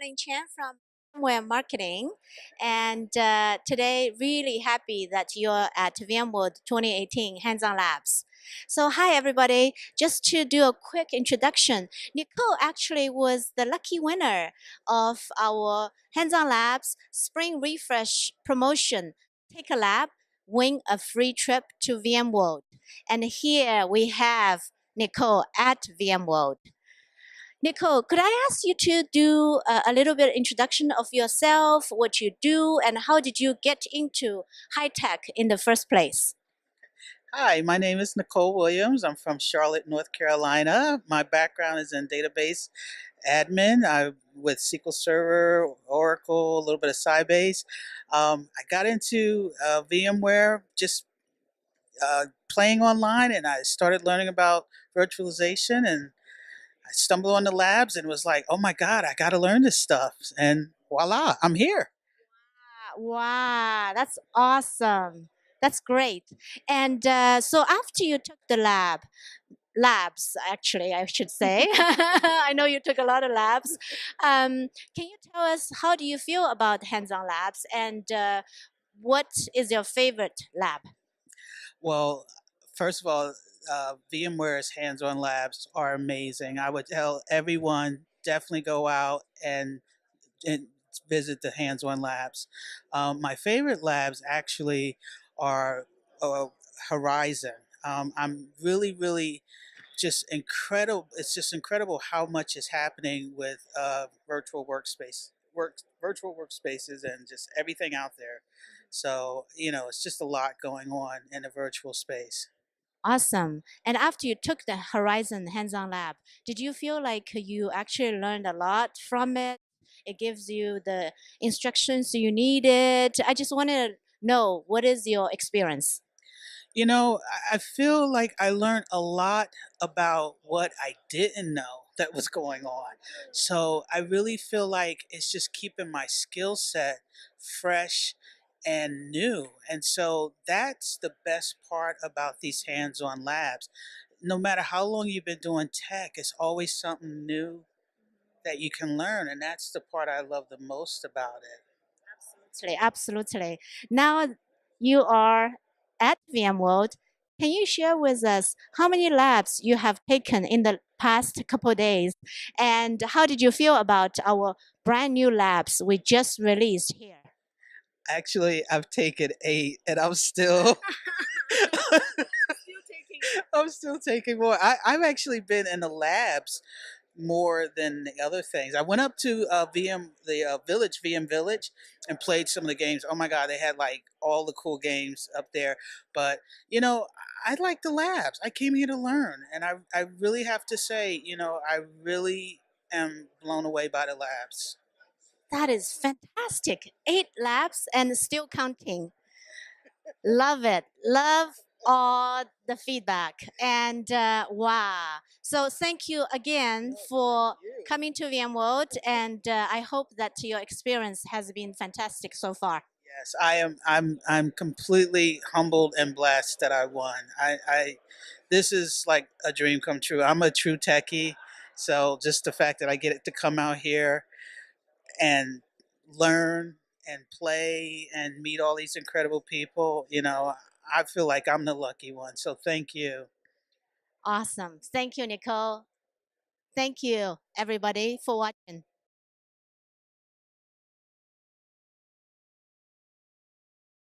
Lin Chen from VMware Marketing, and today really happy that you're at VMware 2018 Hands-on Labs. So hi everybody, just to do a quick introduction, Nicole actually was the lucky winner of our Hands-on Labs Spring Refresh promotion. Take a lab, win a free trip to VMworld. And here we have Nicole at VMworld. Nicole, could I ask you to do a little bit introduction of yourself, what you do, and how did you get into high tech in the first place? Hi, my name is Nicole Williams. I'm from Charlotte, North Carolina. My background is in database admin. I with SQL Server, Oracle, a little bit of Sybase. I got into VMware just playing online, and I started learning about virtualization. And I stumbled on the labs and was like, "Oh my God, I got to learn this stuff!" And voila, I'm here. Wow, that's awesome. That's great. And so after you took the labs actually, I should say. I know you took a lot of labs. Can you tell us how do you feel about hands-on labs and what is your favorite lab? Well, first of all, VMware's hands-on labs are amazing. I would tell everyone definitely go out and visit the hands-on labs. My favorite labs actually are uh, Horizon. I'm really just incredible. It's just incredible how much is happening with virtual workspaces, and just everything out there. So it's just a lot going on in the virtual space. Awesome. And after you took the Horizon hands-on lab, did you feel like you actually learned a lot from it? It gives you the instructions you needed. I just want to know what is your experience? I feel like I learned a lot about what I didn't know that was going on. So I really feel like it's just keeping my skill set fresh and new. And so that's the best part about these hands on labs. No matter how long you've been doing tech, it's always something new that you can learn. And that's the part I love the most about it. Absolutely, absolutely. Now you are at VMworld. Can you share with us how many labs you have taken in the past couple of days? And how did you feel about our brand new labs we just released here? Actually, I've taken 8 and I'm still I'm still taking more. I've actually been in the labs more than the other things. I went up to VM Village, and played some of the games. Oh my God, they had like all the cool games up there. But you know, I like the labs. I came here to learn, and I really have to say, I really am blown away by the labs. That is fantastic. 8 labs and still counting. Love it. Love all the feedback. And wow. So thank you again for coming to VMworld. And I hope that your experience has been fantastic so far. Yes, I am. I'm completely humbled and blessed that I won. This is like a dream come true. I'm a true techie, so just the fact that I get to come out here and learn and play and meet all these incredible people, I feel like I'm the lucky one. So thank you. Awesome. Thank you, Nicole. Thank you, everybody, for watching.